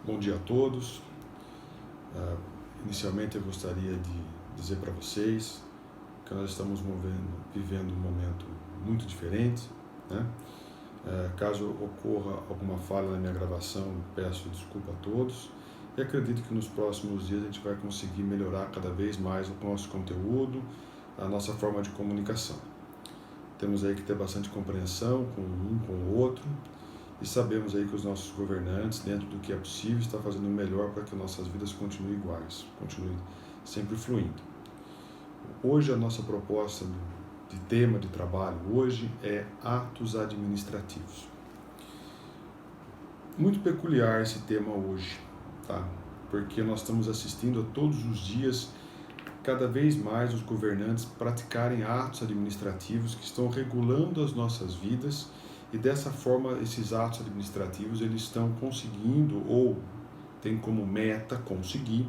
Bom dia a todos. Inicialmente eu gostaria de dizer para vocês que nós estamos vivendo um momento muito diferente, né? Caso ocorra alguma falha na minha gravação, peço desculpa a todos e acredito que nos próximos dias a gente vai conseguir melhorar cada vez mais o nosso conteúdo, a nossa forma de comunicação. Temos aí que ter bastante compreensão com um com o outro e sabemos aí que os nossos governantes, dentro do que é possível, estão fazendo o melhor para que nossas vidas continuem iguais, continuem sempre fluindo. Hoje a nossa proposta de tema de trabalho hoje é atos administrativos. Muito peculiar esse tema hoje, tá? Porque nós estamos assistindo a todos os dias cada vez mais os governantes praticarem atos administrativos que estão regulando as nossas vidas e dessa forma esses atos administrativos eles estão conseguindo ou tem como meta conseguir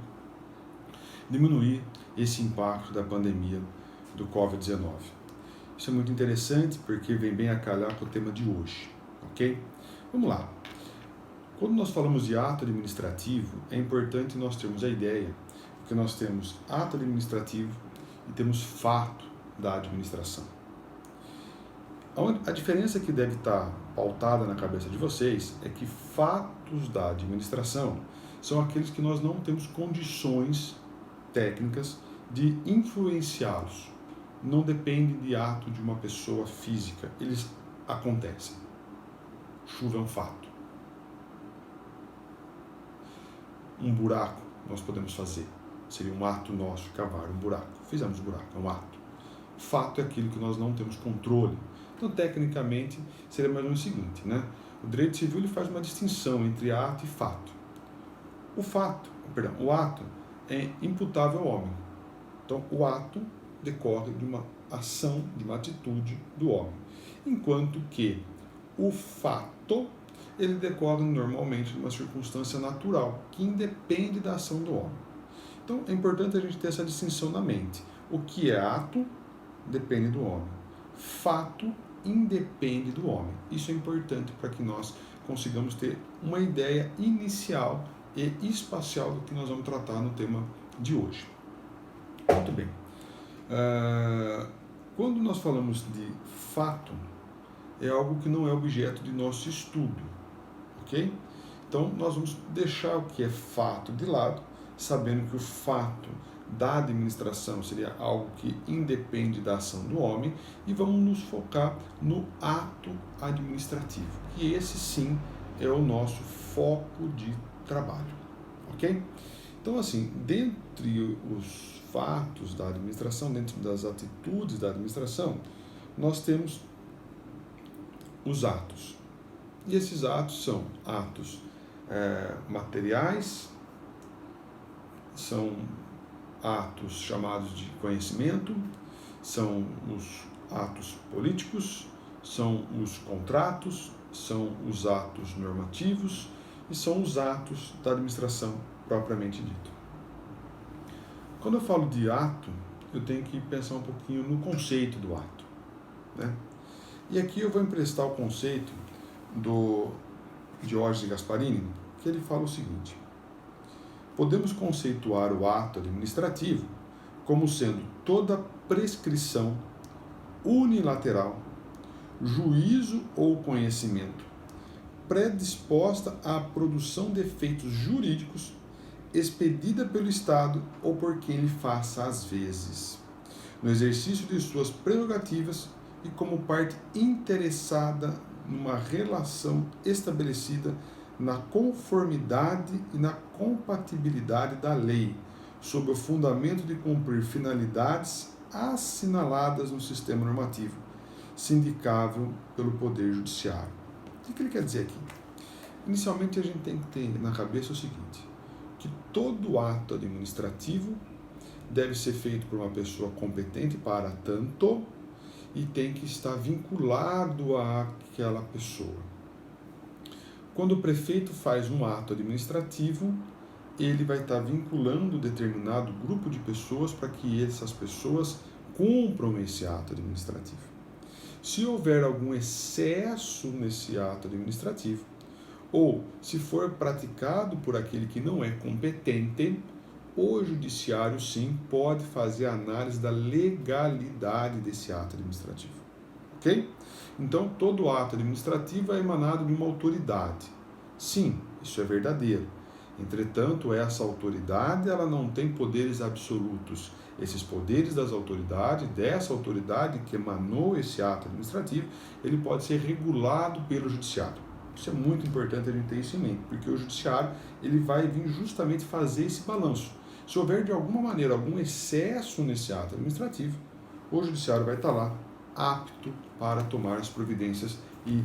diminuir esse impacto da pandemia do Covid-19. Isso é muito interessante porque vem bem a calhar com o tema de hoje, ok? Vamos lá. Quando nós falamos de ato administrativo, é importante nós termos a ideia que nós temos ato administrativo e temos fato da administração. A diferença que deve estar pautada na cabeça de vocês é que fatos da administração são aqueles que nós não temos condições técnicas de influenciá-los. Não depende de ato de uma pessoa física, eles acontecem. Chuva é um fato. Um buraco nós podemos fazer. Seria um ato nosso cavar um buraco. Fizemos um buraco, é um ato. Fato é aquilo que nós não temos controle. Então, tecnicamente, seria mais ou menos o seguinte, né? O direito civil ele faz uma distinção entre ato e fato. O ato é imputável ao homem. Então, o ato decorre de uma ação, de uma atitude do homem. Enquanto que o fato, ele decorre normalmente de uma circunstância natural, que independe da ação do homem. Então, é importante a gente ter essa distinção na mente. O que é ato depende do homem. Fato independe do homem. Isso é importante para que nós consigamos ter uma ideia inicial e espacial do que nós vamos tratar no tema de hoje. Muito bem. Quando nós falamos de fato, é algo que não é objeto de nosso estudo, ok? Então, nós vamos deixar o que é fato de lado, sabendo que o fato da administração seria algo que independe da ação do homem e vamos nos focar no ato administrativo, que esse sim é o nosso foco de trabalho, ok? Então, assim, dentre os fatos da administração, dentro das atitudes da administração, nós temos os atos. E esses atos são atos materiais, são atos chamados de conhecimento, são os atos políticos, são os contratos, são os atos normativos e são os atos da administração propriamente dito. Quando eu falo de ato, eu tenho que pensar um pouquinho no conceito do ato, né? E aqui eu vou emprestar o conceito do Diógenes Gasparini, que ele fala o seguinte: podemos conceituar o ato administrativo como sendo toda prescrição unilateral, juízo ou conhecimento predisposta à produção de efeitos jurídicos expedida pelo Estado ou por quem lhe faça às vezes, no exercício de suas prerrogativas e como parte interessada numa relação estabelecida na conformidade e na compatibilidade da lei, sob o fundamento de cumprir finalidades assinaladas no sistema normativo, sindicável pelo Poder Judiciário. O que ele quer dizer aqui? Inicialmente, a gente tem que ter na cabeça o seguinte, que todo ato administrativo deve ser feito por uma pessoa competente para tanto e tem que estar vinculado àquela pessoa. Quando o prefeito faz um ato administrativo, ele vai estar vinculando determinado grupo de pessoas para que essas pessoas cumpram esse ato administrativo. Se houver algum excesso nesse ato administrativo, ou se for praticado por aquele que não é competente, o judiciário sim pode fazer a análise da legalidade desse ato administrativo. Ok? Então, todo ato administrativo é emanado de uma autoridade. Sim, isso é verdadeiro. Entretanto, essa autoridade ela não tem poderes absolutos. Esses poderes das autoridades, dessa autoridade que emanou esse ato administrativo, ele pode ser regulado pelo judiciário. Isso é muito importante a gente ter isso em mente, porque o judiciário ele vai vir justamente fazer esse balanço. Se houver de alguma maneira algum excesso nesse ato administrativo, o judiciário vai estar lá apto para tomar as providências e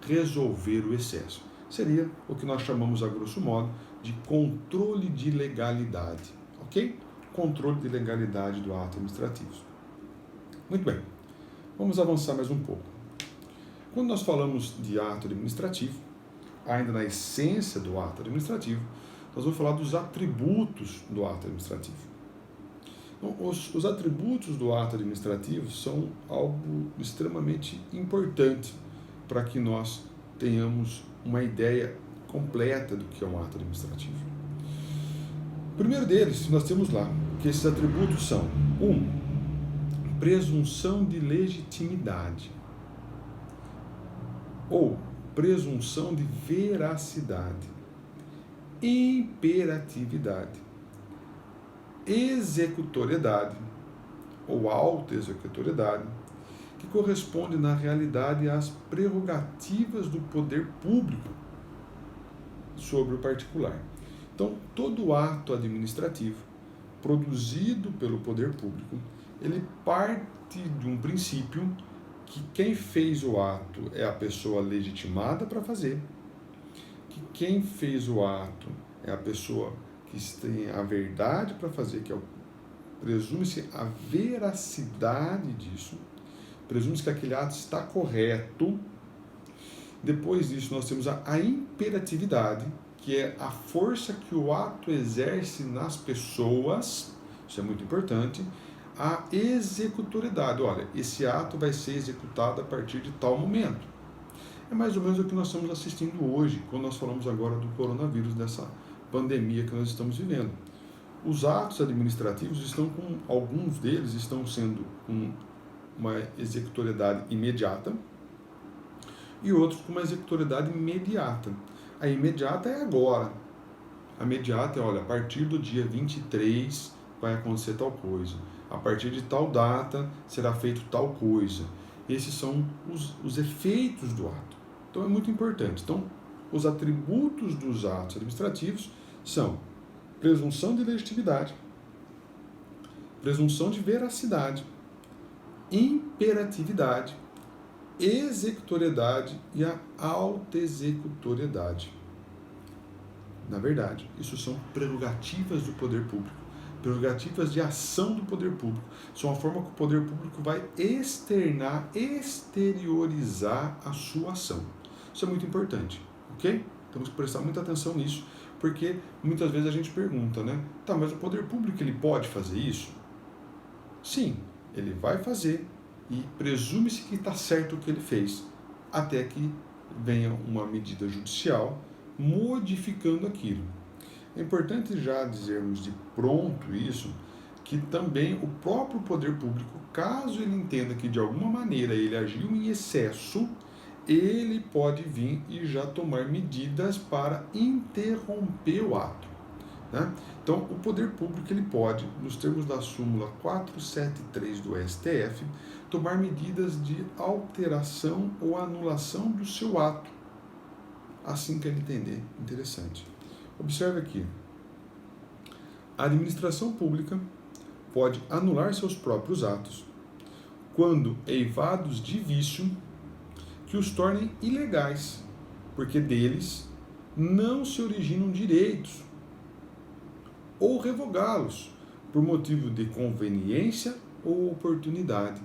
resolver o excesso. Seria o que nós chamamos, a grosso modo, de controle de legalidade. Ok? Controle de legalidade do ato administrativo. Muito bem. Vamos avançar mais um pouco. Quando nós falamos de ato administrativo, ainda na essência do ato administrativo, nós vamos falar dos atributos do ato administrativo. Então, os atributos do ato administrativo são algo extremamente importante para que nós tenhamos uma ideia completa do que é um ato administrativo. O primeiro deles, nós temos lá, que esses atributos são: 1. Presunção de legitimidade, ou presunção de veracidade, imperatividade, executoriedade ou auto-executoriedade, que corresponde na realidade às prerrogativas do poder público sobre o particular. Então, todo ato administrativo produzido pelo poder público, ele parte de um princípio que quem fez o ato é a pessoa legitimada para fazer, que quem fez o ato é a pessoa que tem a verdade para fazer, que presume-se a veracidade disso, presume-se que aquele ato está correto. Depois disso, nós temos a imperatividade, que é a força que o ato exerce nas pessoas, isso é muito importante. A executoriedade, olha, esse ato vai ser executado a partir de tal momento. É mais ou menos o que nós estamos assistindo hoje, quando nós falamos agora do coronavírus, dessa pandemia que nós estamos vivendo. Os atos administrativos estão com, alguns deles estão sendo com uma executoriedade imediata e outros com uma executoriedade imediata. A imediata é agora. A imediata é, olha, a partir do dia 23 vai acontecer tal coisa. A partir de tal data será feito tal coisa. Esses são os efeitos do ato. Então é muito importante. Então, os atributos dos atos administrativos são presunção de legitimidade, presunção de veracidade, imperatividade, executoriedade e a auto-executoriedade. Na verdade, isso são prerrogativas do poder público, prerrogativas de ação do poder público. São a forma que o poder público vai externar, exteriorizar a sua ação. Isso é muito importante, ok? Temos que prestar muita atenção nisso, porque muitas vezes a gente pergunta, né? Tá, mas o poder público ele pode fazer isso? Sim, ele vai fazer e presume-se que está certo o que ele fez, até que venha uma medida judicial modificando aquilo. É importante já dizermos de pronto isso, que também o próprio poder público, caso ele entenda que de alguma maneira ele agiu em excesso, ele pode vir e já tomar medidas para interromper o ato, né? Então, o poder público ele pode, nos termos da súmula 473 do STF, tomar medidas de alteração ou anulação do seu ato, assim que ele entender interessante. Observe aqui, a administração pública pode anular seus próprios atos quando eivados de vício que os tornem ilegais, porque deles não se originam direitos, ou revogá-los por motivo de conveniência ou oportunidade,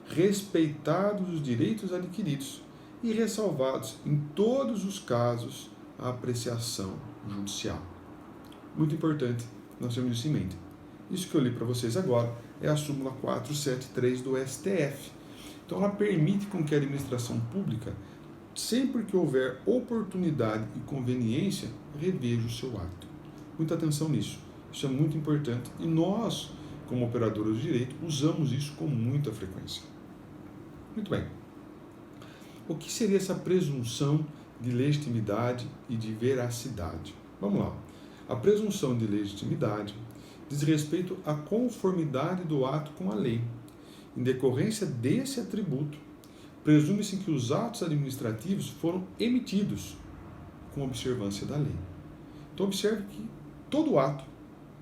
respeitados os direitos adquiridos e ressalvados em todos os casos a apreciação judicial. Muito importante nós temos isso em mente. Isso que eu li para vocês agora é a súmula 473 do STF. Então ela permite com que a administração pública sempre que houver oportunidade e conveniência, reveja o seu ato. Muita atenção nisso. Isso é muito importante e nós, como operadores de direito, usamos isso com muita frequência. Muito bem. O que seria essa presunção de legitimidade e de veracidade? Vamos lá. A presunção de legitimidade diz respeito à conformidade do ato com a lei. Em decorrência desse atributo, presume-se que os atos administrativos foram emitidos com observância da lei. Então, observe que todo ato,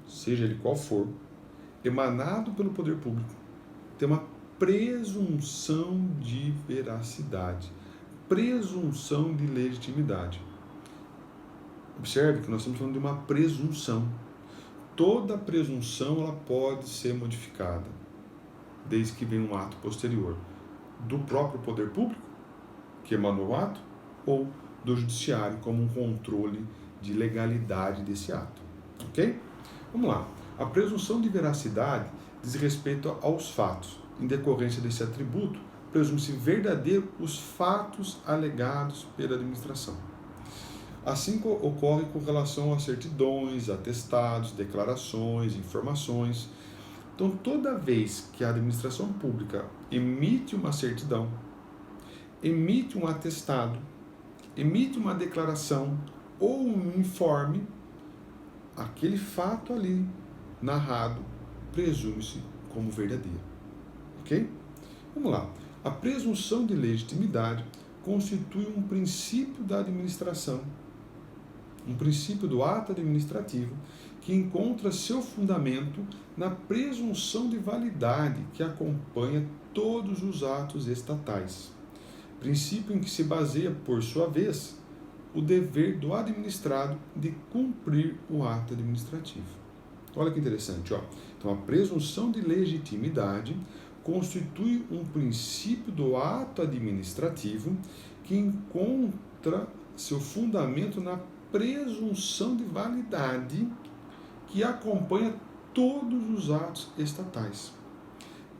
seja ele qual for, emanado pelo poder público, tem uma presunção de veracidade, presunção de legitimidade. Observe que nós estamos falando de uma presunção. Toda presunção ela pode ser modificada, desde que venha um ato posterior do próprio poder público, que emanou o ato, ou do judiciário, como um controle de legalidade desse ato. Ok? Vamos lá. A presunção de veracidade diz respeito aos fatos. Em decorrência desse atributo, presume-se verdadeiro os fatos alegados pela administração. Assim ocorre com relação a certidões, atestados, declarações, informações. Então, toda vez que a administração pública emite uma certidão, emite um atestado, emite uma declaração ou um informe, aquele fato ali narrado presume-se como verdadeiro. Ok? Vamos lá. A presunção de legitimidade constitui um princípio da administração, um princípio do ato administrativo que encontra seu fundamento na presunção de validade que acompanha todos os atos estatais. Princípio em que se baseia, por sua vez, o dever do administrado de cumprir o ato administrativo. Olha que interessante, ó. Então, a presunção de legitimidade constitui um princípio do ato administrativo que encontra seu fundamento na presunção de validade que acompanha todos os atos estatais.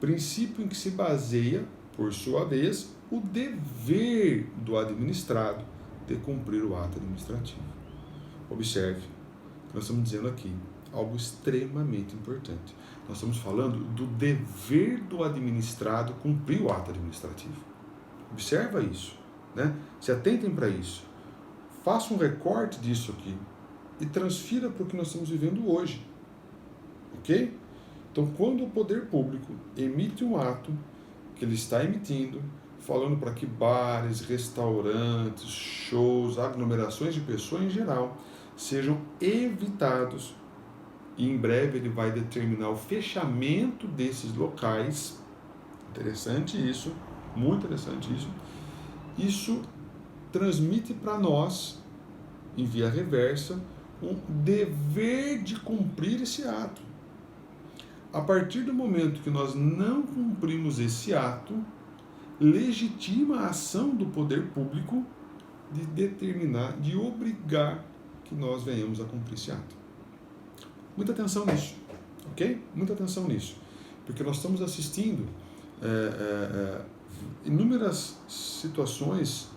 Princípio em que se baseia, por sua vez, o dever do administrado de cumprir o ato administrativo. Observe, nós estamos dizendo aqui algo extremamente importante. Nós estamos falando do dever do administrado cumprir o ato administrativo. Observa isso, né? Se atentem para isso. Faça um recorte disso aqui e transfira para o que nós estamos vivendo hoje. Ok? Então, quando o poder público emite um ato que ele está emitindo, falando para que bares, restaurantes, shows, aglomerações de pessoas em geral sejam evitados, e em breve ele vai determinar o fechamento desses locais. Interessante isso, muito interessante isso. Isso transmite para nós, em via reversa, um dever de cumprir esse ato. A partir do momento que nós não cumprimos esse ato, legitima a ação do poder público de determinar, de obrigar que nós venhamos a cumprir esse ato. Muita atenção nisso, ok? Muita atenção nisso, porque nós estamos assistindo inúmeras situações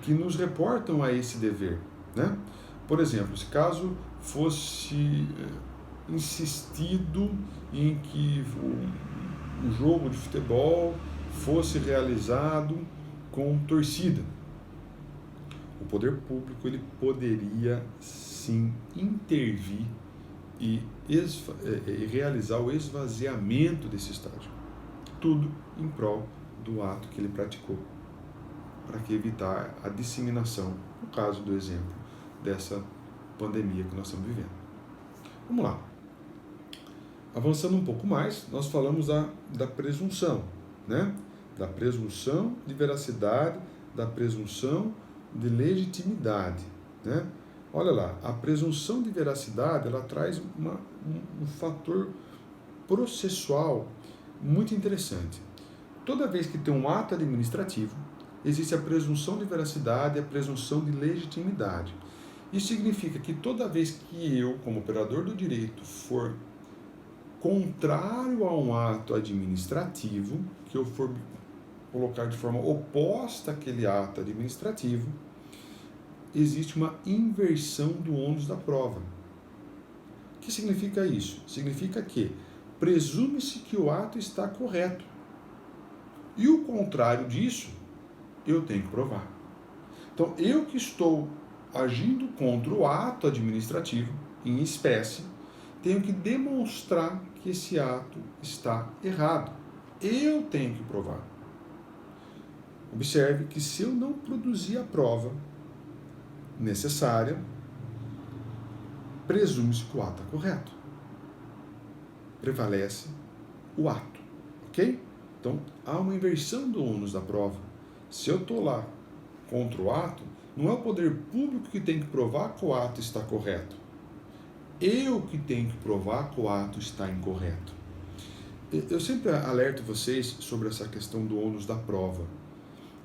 que nos reportam a esse dever, né? Por exemplo, se caso fosse insistido em que um jogo de futebol fosse realizado com torcida, o poder público ele poderia sim intervir e realizar o esvaziamento desse estádio, tudo em prol do ato que ele praticou, para que evitar a disseminação, no caso do exemplo dessa pandemia que nós estamos vivendo. Vamos lá. Avançando um pouco mais, nós falamos da presunção, né? Da presunção de veracidade, da presunção de legitimidade, né? Olha lá, a presunção de veracidade, ela traz um fator processual muito interessante. Toda vez que tem um ato administrativo, existe a presunção de veracidade e a presunção de legitimidade. Isso significa que toda vez que eu, como operador do direito, for contrário a um ato administrativo, que eu for colocar de forma oposta àquele ato administrativo, existe uma inversão do ônus da prova. O que significa isso? Significa que presume-se que o ato está correto. E o contrário disso, eu tenho que provar. Então, eu que estou agindo contra o ato administrativo, em espécie, tenho que demonstrar que esse ato está errado. Eu tenho que provar. Observe que se eu não produzir a prova necessária, presume-se que o ato é correto. Prevalece o ato, ok? Então, há uma inversão do ônus da prova. Se eu estou lá contra o ato, não é o poder público que tem que provar que o ato está correto. Eu que tenho que provar que o ato está incorreto. Eu sempre alerto vocês sobre essa questão do ônus da prova.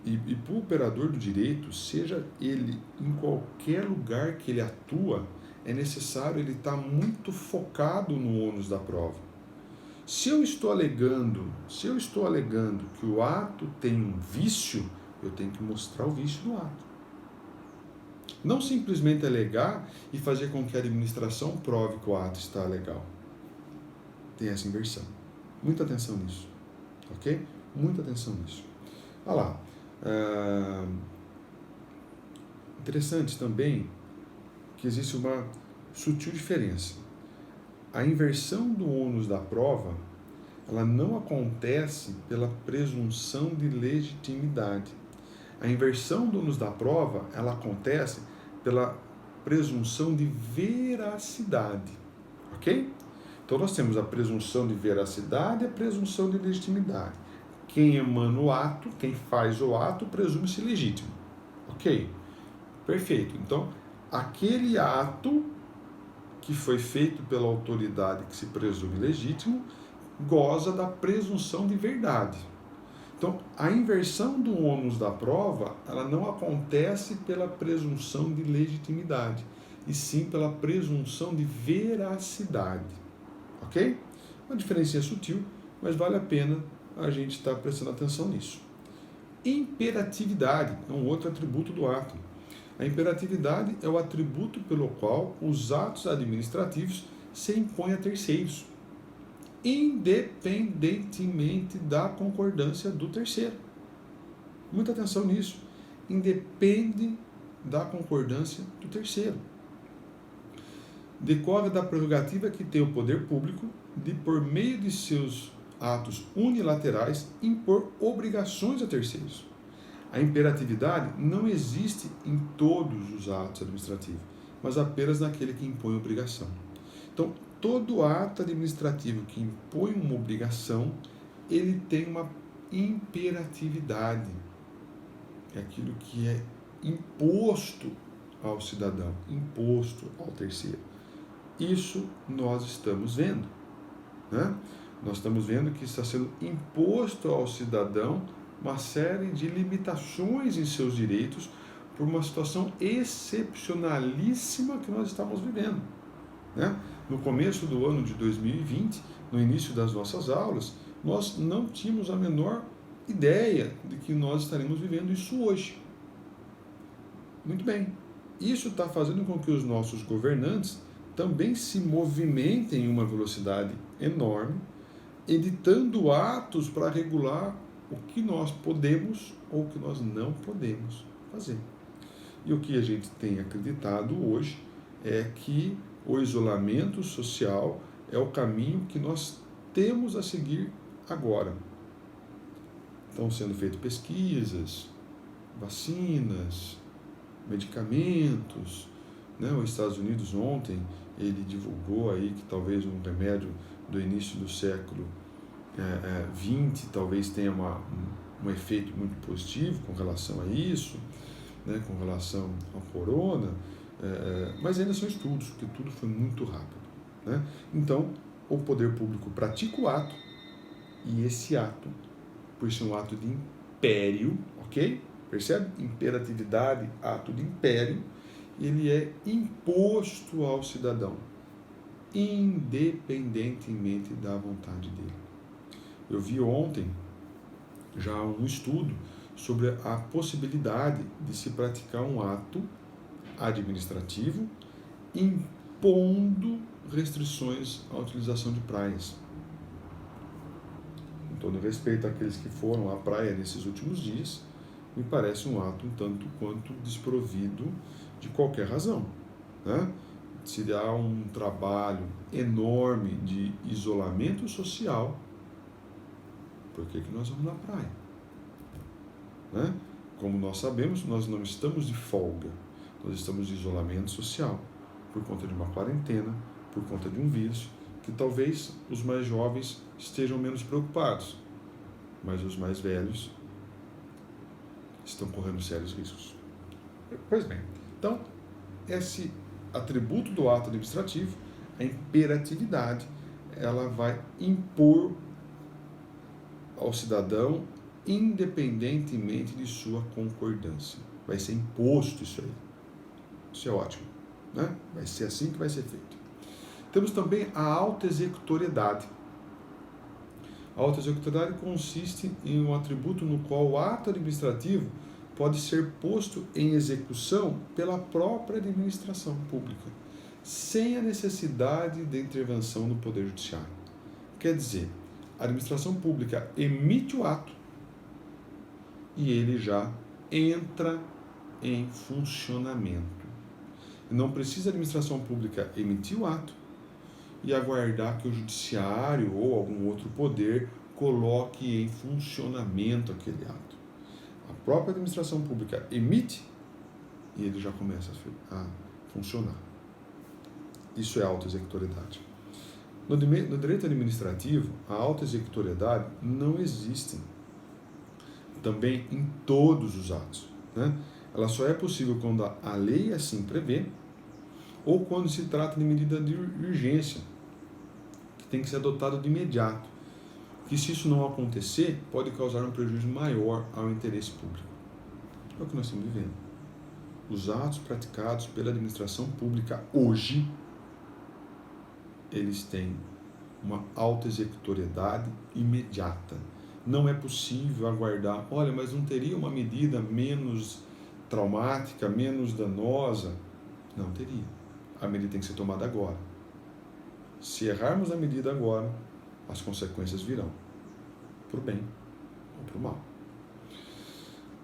E para o operador do direito, seja ele em qualquer lugar que ele atua, é necessário ele estar muito focado no ônus da prova. Se eu estou alegando que o ato tem um vício, eu tenho que mostrar o vício do ato. Não simplesmente alegar e fazer com que a administração prove que o ato está legal. Tem essa inversão. Muita atenção nisso, ok? Muita atenção nisso. Olha lá. Interessante também que existe uma sutil diferença. A inversão do ônus da prova, ela não acontece pela presunção de legitimidade. A inversão do ônus da prova, ela acontece pela presunção de veracidade, ok? Então nós temos a presunção de veracidade e a presunção de legitimidade. Quem emana o ato, quem faz o ato, presume-se legítimo, ok? Perfeito. Então, aquele ato que foi feito pela autoridade que se presume legítimo, goza da presunção de verdade. Então, a inversão do ônus da prova, ela não acontece pela presunção de legitimidade, e sim pela presunção de veracidade. Ok? Uma diferença sutil, mas vale a pena a gente estar prestando atenção nisso. Imperatividade é um outro atributo do ato. A imperatividade é o atributo pelo qual os atos administrativos se impõem a terceiros, independentemente da concordância do terceiro. Muita atenção nisso. Independe da concordância do terceiro. Decorre da prerrogativa que tem o poder público de, por meio de seus atos unilaterais, impor obrigações a terceiros. A imperatividade não existe em todos os atos administrativos, mas apenas naquele que impõe obrigação. Então, todo ato administrativo que impõe uma obrigação, ele tem uma imperatividade. É aquilo que é imposto ao cidadão, imposto ao terceiro. Isso nós estamos vendo, né? Nós estamos vendo que está sendo imposto ao cidadão uma série de limitações em seus direitos por uma situação excepcionalíssima que nós estamos vivendo, né? No começo do ano de 2020, no início das nossas aulas, nós não tínhamos a menor ideia de que nós estaremos vivendo isso hoje. Muito bem. Isso está fazendo com que os nossos governantes também se movimentem em uma velocidade enorme, editando atos para regular o que nós podemos ou o que nós não podemos fazer. E o que a gente tem acreditado hoje é que o isolamento social é o caminho que nós temos a seguir agora. Estão sendo feitas pesquisas, vacinas, medicamentos, né? Os Estados Unidos ontem, ele divulgou aí que talvez um remédio do início do século XX talvez tenha um efeito muito positivo com relação a isso, né? Com relação ao corona, mas ainda são estudos, porque tudo foi muito rápido, né? Então, o poder público pratica o ato, e esse ato, por ser um ato de império, ok? Percebe? Imperatividade, ato de império, ele é imposto ao cidadão, independentemente da vontade dele. Eu vi ontem já há um estudo sobre a possibilidade de se praticar um ato administrativo impondo restrições à utilização de praias. Com todo respeito àqueles que foram à praia nesses últimos dias, me parece um ato um tanto quanto desprovido de qualquer razão, né? Se há um trabalho enorme de isolamento social, por que nós vamos na praia? Né? Como nós sabemos, nós não estamos de folga, nós estamos de isolamento social, por conta de uma quarentena, por conta de um vírus, que talvez os mais jovens estejam menos preocupados, mas os mais velhos estão correndo sérios riscos. Pois bem, então, esse atributo do ato administrativo, a imperatividade, ela vai impor ao cidadão independentemente de sua concordância. Vai ser imposto isso aí. Isso é ótimo, né? Vai ser assim que vai ser feito. Temos também a autoexecutoriedade. A autoexecutoriedade consiste em um atributo no qual o ato administrativo pode ser posto em execução pela própria administração pública, sem a necessidade de intervenção do Poder Judiciário. Quer dizer, a administração pública emite o ato e ele já entra em funcionamento. Não precisa a administração pública emitir o ato e aguardar que o judiciário ou algum outro poder coloque em funcionamento aquele ato. A própria administração pública emite e ele já começa a funcionar. Isso é autoexecutoriedade. No direito administrativo, a autoexecutoriedade não existe também em todos os atos, né? Ela só é possível quando a lei assim prevê ou quando se trata de medida de urgência, que tem que ser adotada de imediato, que se isso não acontecer, pode causar um prejuízo maior ao interesse público. É o que nós estamos vivendo. Os atos praticados pela administração pública hoje, eles têm uma autoexecutoriedade imediata. Não é possível aguardar, olha, mas não teria uma medida menos traumática, menos danosa? Não teria. A medida tem que ser tomada agora. Se errarmos a medida agora, as consequências virão, para o bem ou para o mal.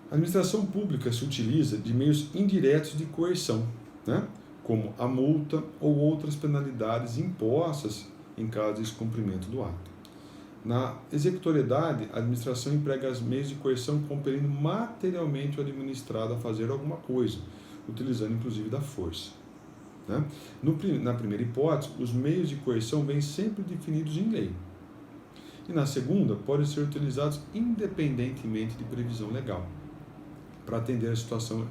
A administração pública se utiliza de meios indiretos de coerção, né? Como a multa ou outras penalidades impostas em caso de descumprimento do ato. Na executoriedade, a administração emprega os meios de coerção compelindo materialmente o administrado a fazer alguma coisa, utilizando inclusive da força. Né? Na primeira hipótese, os meios de coerção vêm sempre definidos em lei. E na segunda, podem ser utilizados independentemente de previsão legal, para atender a situação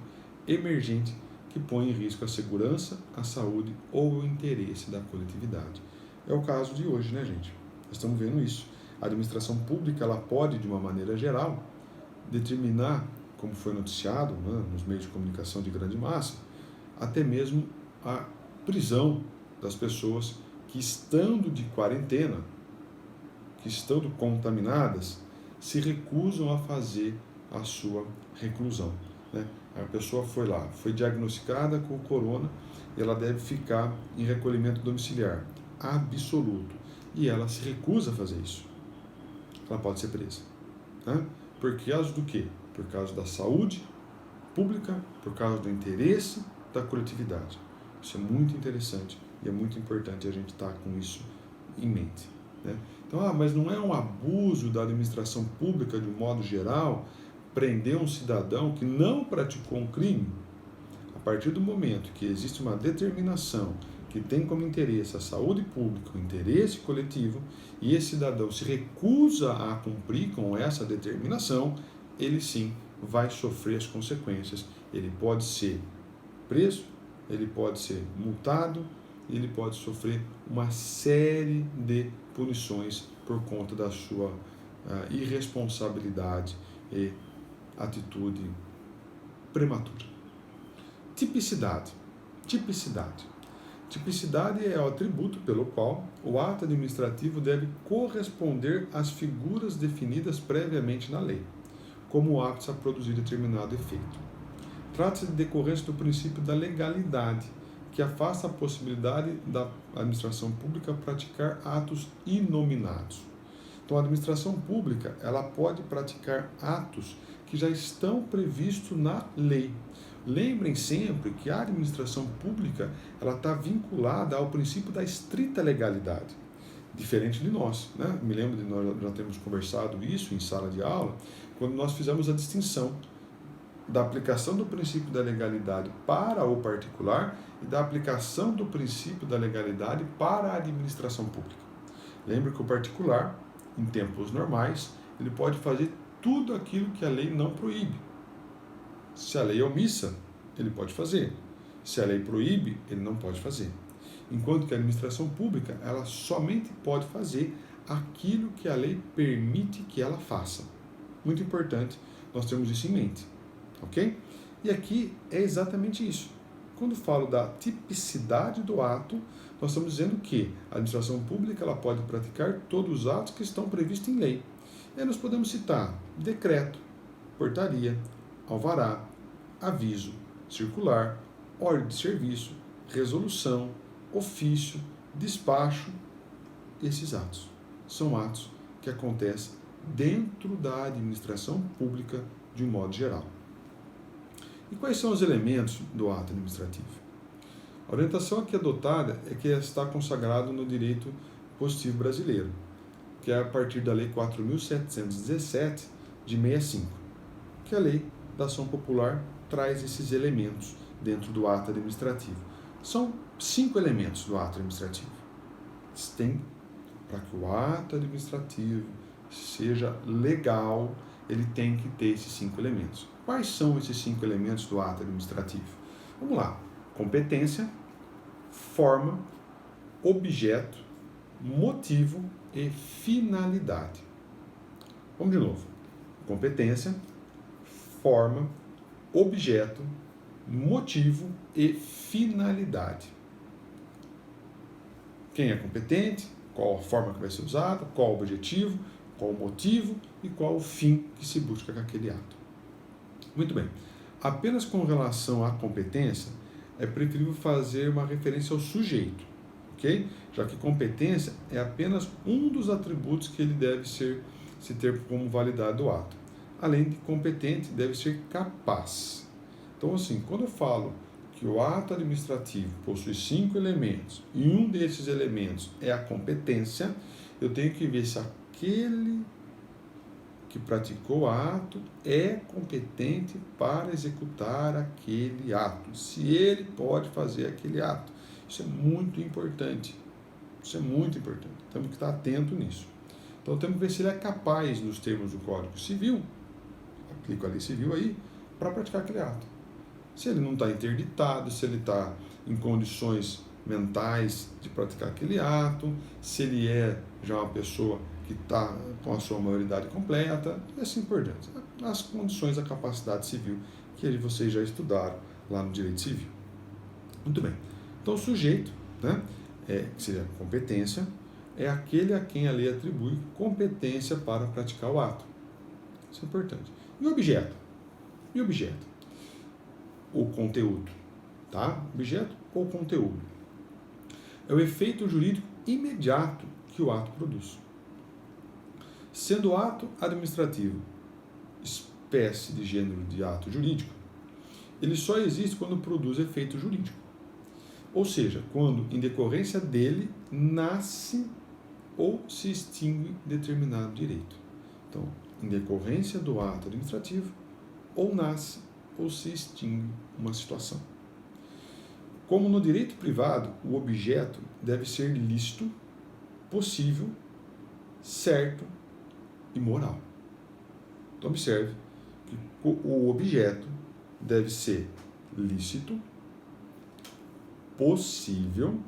emergente que põe em risco a segurança, a saúde ou o interesse da coletividade. É o caso de hoje, né, gente? Nós estamos vendo isso. A administração pública, ela pode, de uma maneira geral, determinar, como foi noticiado, né, nos meios de comunicação de grande massa, até mesmo a prisão das pessoas que, estando de quarentena, que estando contaminadas, se recusam a fazer a sua reclusão, né? A pessoa foi lá, foi diagnosticada com o corona e ela deve ficar em recolhimento domiciliar absoluto e ela se recusa a fazer isso. Ela pode ser presa, né? Por causa do quê? Por causa da saúde pública, por causa do interesse da coletividade. Isso é muito interessante e é muito importante a gente estar com isso em mente, né? Então, mas não é um abuso da administração pública de um modo geral prender um cidadão que não praticou um crime? A partir do momento que existe uma determinação que tem como interesse a saúde pública, o interesse coletivo, e esse cidadão se recusa a cumprir com essa determinação, ele sim vai sofrer as consequências. Ele pode ser preso, ele pode ser multado, ele pode sofrer uma série de punições por conta da sua irresponsabilidade e atitude prematura. Tipicidade. Tipicidade é o atributo pelo qual o ato administrativo deve corresponder às figuras definidas previamente na lei, como aptos a produzir determinado efeito. Trata-se de decorrência do princípio da legalidade, que afasta a possibilidade da administração pública praticar atos inominados. Então, a administração pública ela pode praticar atos que já estão previstos na lei. Lembrem sempre que a administração pública ela está vinculada ao princípio da estrita legalidade, diferente de nós, né? Me lembro de nós já termos conversado isso em sala de aula, quando nós fizemos a distinção da aplicação do princípio da legalidade para o particular e da aplicação do princípio da legalidade para a administração pública. Lembre que o particular, em tempos normais, ele pode fazer tudo aquilo que a lei não proíbe. Se a lei é omissa, ele pode fazer. Se a lei proíbe, ele não pode fazer. Enquanto que a administração pública, ela somente pode fazer aquilo que a lei permite que ela faça. Muito importante nós termos isso em mente, ok? E aqui é exatamente isso. Quando falo da tipicidade do ato, nós estamos dizendo que a administração pública ela pode praticar todos os atos que estão previstos em lei. E aí nós podemos citar decreto, portaria, alvará, aviso, circular, ordem de serviço, resolução, ofício, despacho. Esses atos são atos que acontecem dentro da administração pública de um modo geral. E quais são os elementos do ato administrativo? A orientação aqui adotada é que está consagrado no direito positivo brasileiro, que é a partir da Lei 4.717, de 65, que a Lei da Ação Popular traz esses elementos dentro do ato administrativo. São 5 elementos do ato administrativo. Para que o ato administrativo seja legal, ele tem que ter esses 5 elementos. Quais são esses 5 elementos do ato administrativo? Vamos lá. Competência, forma, objeto, motivo e finalidade. Vamos de novo. Competência, forma, objeto, motivo e finalidade. Quem é competente, qual a forma que vai ser usada, qual o objetivo, qual o motivo e qual o fim que se busca com aquele ato. Muito bem. Apenas com relação à competência, é preferível fazer uma referência ao sujeito, ok? Já que competência é apenas um dos atributos que ele deve se ter como validade do ato. Além de competente, deve ser capaz. Então, assim, quando eu falo que o ato administrativo possui 5 elementos e um desses elementos é a competência, eu tenho que ver se aquele que praticou o ato é competente para executar aquele ato, se ele pode fazer aquele ato. Isso é muito importante. Isso é muito importante. Temos que estar atento nisso. Então temos que ver se ele é capaz, nos termos do Código Civil, aplico a lei civil aí, para praticar aquele ato. Se ele não está interditado, se ele está em condições mentais de praticar aquele ato, se ele é já uma pessoa que está com a sua maioridade completa, e assim por diante. As condições da capacidade civil que vocês já estudaram lá no direito civil. Muito bem. Então, o sujeito, né, que seria competência, é aquele a quem a lei atribui competência para praticar o ato. Isso é importante. E o objeto? E o objeto? O conteúdo. Tá? Objeto ou conteúdo. É o efeito jurídico imediato que o ato produz. Sendo o ato administrativo espécie de gênero de ato jurídico, ele só existe quando produz efeito jurídico. Ou seja, quando, em decorrência dele, nasce ou se extingue determinado direito. Então, em decorrência do ato administrativo, ou nasce ou se extingue uma situação. Como no direito privado, o objeto deve ser lícito, possível, certo e moral. Então, observe que o objeto deve ser lícito, possível,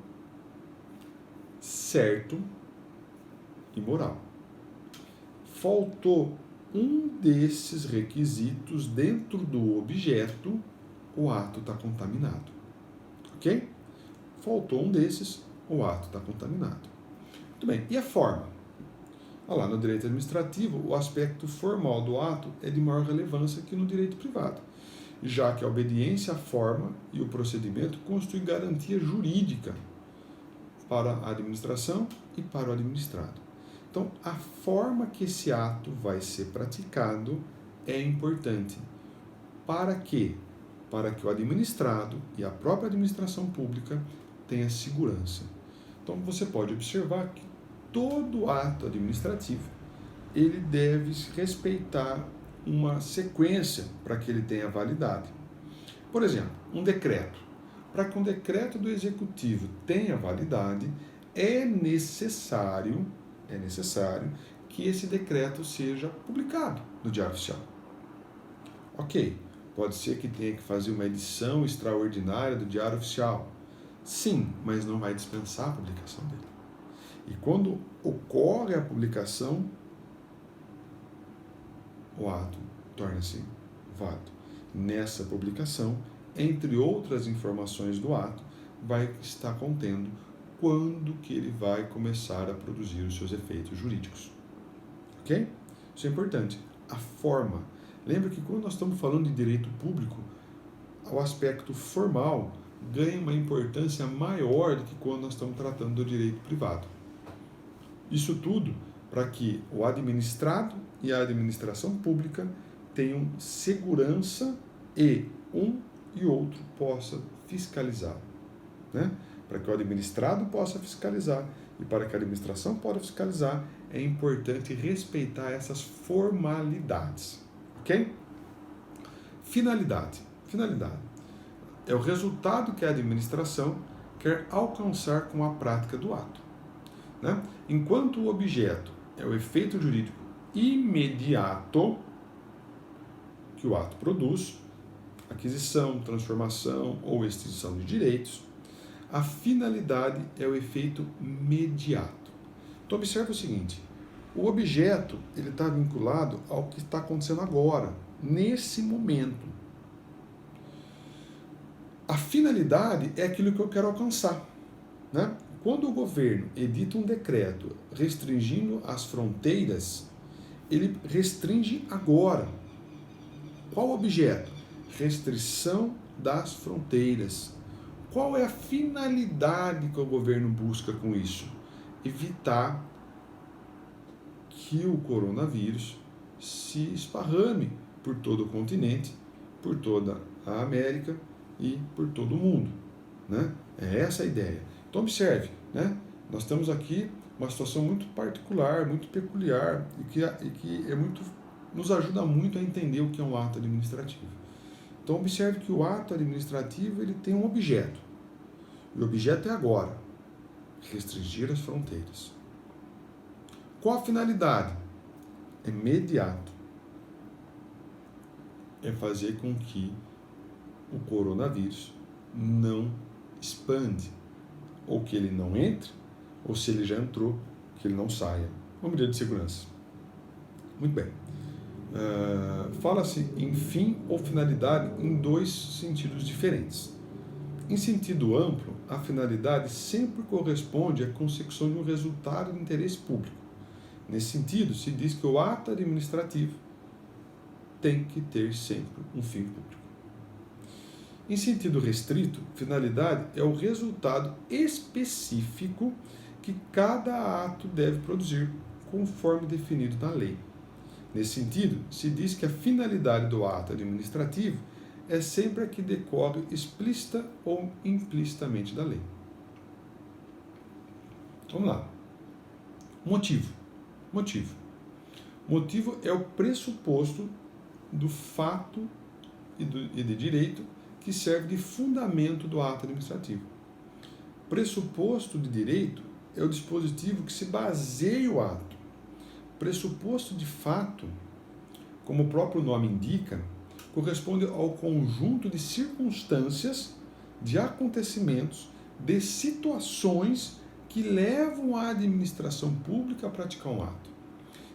certo e moral. Faltou um desses requisitos dentro do objeto, o ato está contaminado. Ok? faltou um desses, o ato está contaminado. Muito bem, e a forma? Lá no direito administrativo, o aspecto formal do ato é de maior relevância que no direito privado, já que a obediência à forma e o procedimento constituem garantia jurídica para a administração e para o administrado. Então, a forma que esse ato vai ser praticado é importante. Para quê? Para que o administrado e a própria administração pública tenha segurança. Então, você pode observar que todo ato administrativo ele deve respeitar uma sequência para que ele tenha validade. Por exemplo, um decreto. Para que um decreto do executivo tenha validade, é necessário que esse decreto seja publicado no Diário Oficial. Ok, pode ser que tenha que fazer uma edição extraordinária do Diário Oficial. Sim, mas não vai dispensar a publicação dele. E quando ocorre a publicação, o ato torna-se válido. Nessa publicação, entre outras informações do ato, vai estar contendo quando que ele vai começar a produzir os seus efeitos jurídicos. Ok? Isso é importante. A forma. Lembra que quando nós estamos falando de direito público, o aspecto formal ganha uma importância maior do que quando nós estamos tratando do direito privado. Isso tudo para que o administrado e a administração pública tenham segurança e um e outro possa fiscalizar, né? Para que o administrado possa fiscalizar e para que a administração possa fiscalizar, é importante respeitar essas formalidades, ok? Finalidade. Finalidade é o resultado que a administração quer alcançar com a prática do ato, né? Enquanto o objeto é o efeito jurídico imediato que o ato produz, aquisição, transformação ou extinção de direitos, a finalidade é o efeito mediato. Então observe o seguinte, o objeto ele está vinculado ao que está acontecendo agora, nesse momento. A finalidade é aquilo que eu quero alcançar, né? Quando o governo edita um decreto restringindo as fronteiras, ele restringe agora. Qual o objeto? Restrição das fronteiras. Qual é a finalidade que o governo busca com isso? Evitar que o coronavírus se esparrame por todo o continente, por toda a América e por todo o mundo, né? É essa a ideia. Então observe, né? Nós temos aqui uma situação muito particular, muito peculiar e que nos ajuda muito a entender o que é um ato administrativo. Então observe que o ato administrativo ele tem um objeto. E o objeto é agora, restringir as fronteiras. Qual a finalidade? É imediato. É fazer com que o coronavírus não expande, ou que ele não entre, ou se ele já entrou, que ele não saia. Uma medida de segurança. Muito bem. Fala-se em fim ou finalidade em dois sentidos diferentes. Em sentido amplo, a finalidade sempre corresponde à consecução de um resultado de interesse público. Nesse sentido, se diz que o ato administrativo tem que ter sempre um fim público. Em sentido restrito, finalidade é o resultado específico que cada ato deve produzir, conforme definido na lei. Nesse sentido, se diz que a finalidade do ato administrativo é sempre a que decorre explícita ou implicitamente da lei. Vamos lá. Motivo. Motivo é o pressuposto do fato e de direito que serve de fundamento do ato administrativo. Pressuposto de direito é o dispositivo que se baseia o ato. Pressuposto de fato, como o próprio nome indica, corresponde ao conjunto de circunstâncias, de acontecimentos, de situações que levam a administração pública a praticar um ato.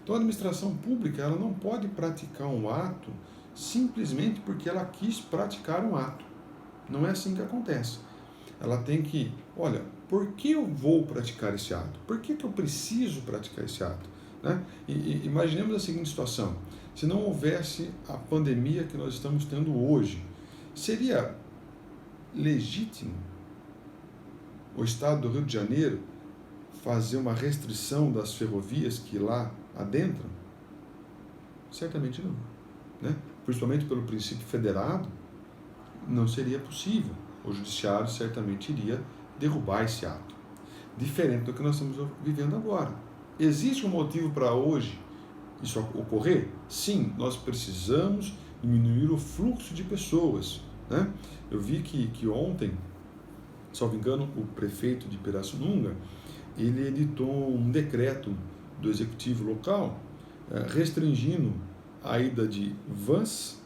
Então a administração pública ela não pode praticar um ato simplesmente porque ela quis praticar um ato. Não é assim que acontece. Ela tem que, olha, por que eu vou praticar esse ato? Por que eu preciso praticar esse ato? Né? E imaginemos a seguinte situação: se não houvesse a pandemia que nós estamos tendo hoje, seria legítimo o Estado do Rio de Janeiro fazer uma restrição das ferrovias que lá adentram? Certamente não. Né? Principalmente pelo princípio federado, não seria possível. O judiciário certamente iria derrubar esse ato. Diferente do que nós estamos vivendo agora. Existe um motivo para hoje isso ocorrer? Sim, nós precisamos diminuir o fluxo de pessoas. Né? Eu vi que ontem, salvo engano, o prefeito de Pirassununga, ele editou um decreto do executivo local restringindo a ida de vans,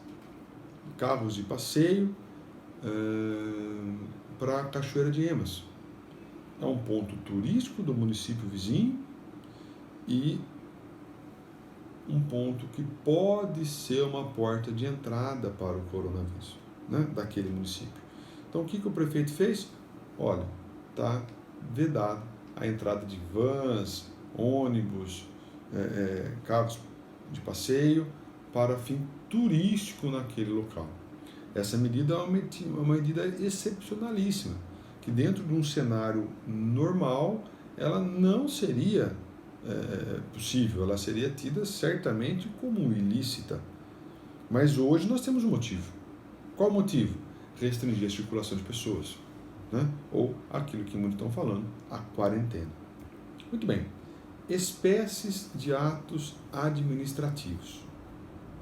carros de passeio, para a Cachoeira de Emas. É um ponto turístico do município vizinho e um ponto que pode ser uma porta de entrada para o coronavírus, né, daquele município. Então, o que o prefeito fez? Olha, está vedado a entrada de vans, ônibus, carros de passeio para fim turístico naquele local. Essa medida é uma medida excepcionalíssima, que dentro de um cenário normal ela não seria possível, ela seria tida certamente como ilícita. Mas hoje nós temos um motivo. Qual o motivo? Restringir a circulação de pessoas, né? Ou aquilo que muitos estão falando, a quarentena. Muito bem. Espécies de atos administrativos.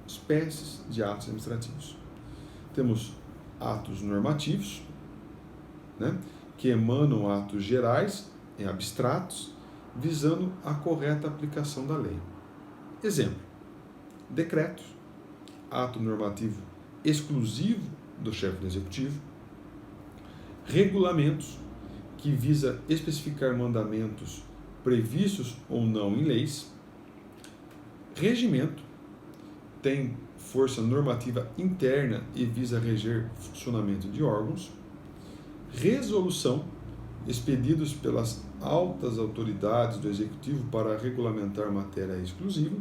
Espécies de atos administrativos. Temos atos normativos, né, que emanam atos gerais, em abstratos, visando a correta aplicação da lei. Exemplo: decretos, ato normativo exclusivo do chefe do executivo; regulamentos, que visa especificar mandamentos previstos ou não em leis; regimento, tem força normativa interna e visa reger funcionamento de órgãos; resolução, expedidos pelas altas autoridades do Executivo para regulamentar matéria exclusiva;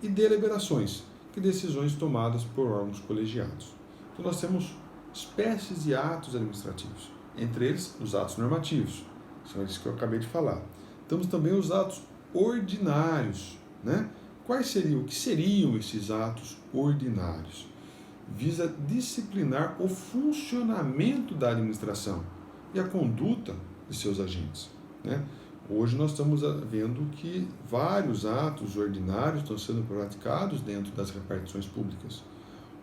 e deliberações, que decisões tomadas por órgãos colegiados. Então nós temos espécies de atos administrativos, entre eles os atos normativos, são esses que eu acabei de falar. Temos também os atos ordinários, né? O que seriam esses atos ordinários? Visa disciplinar o funcionamento da administração e a conduta de seus agentes, né? Hoje nós estamos vendo que vários atos ordinários estão sendo praticados dentro das repartições públicas.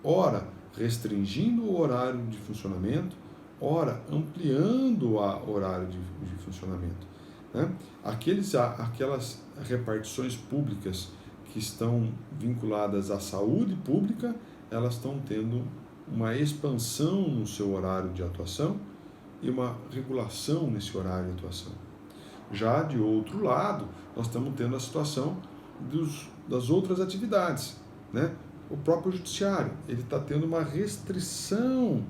Ora, restringindo o horário de funcionamento, ora, ampliando o horário de funcionamento, né? Aquelas repartições públicas que estão vinculadas à saúde pública, elas estão tendo uma expansão no seu horário de atuação e uma regulação nesse horário de atuação. Já de outro lado, nós estamos tendo a situação das outras atividades, né? O próprio judiciário, ele está tendo uma restrição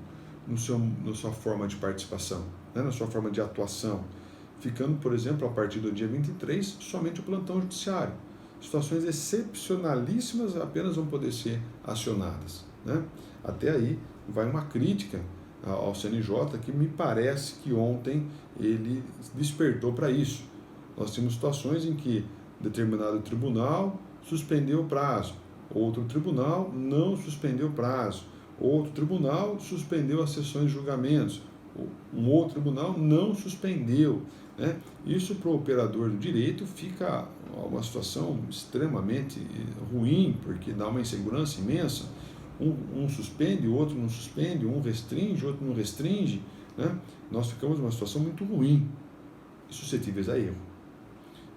na sua forma de participação, né? Na sua forma de atuação, ficando, por exemplo, a partir do dia 23, somente o plantão judiciário. Situações excepcionalíssimas apenas vão poder ser acionadas, né? Até aí vai uma crítica ao CNJ, que me parece que ontem ele despertou para isso. Nós temos situações em que determinado tribunal suspendeu o prazo, outro tribunal não suspendeu o prazo, outro tribunal suspendeu as sessões de julgamentos, um outro tribunal não suspendeu, né? Isso para o operador do direito fica uma situação extremamente ruim, porque dá uma insegurança imensa. Um suspende, o outro não suspende, um restringe, o outro não restringe, né? Nós ficamos numa situação muito ruim e suscetíveis a erro.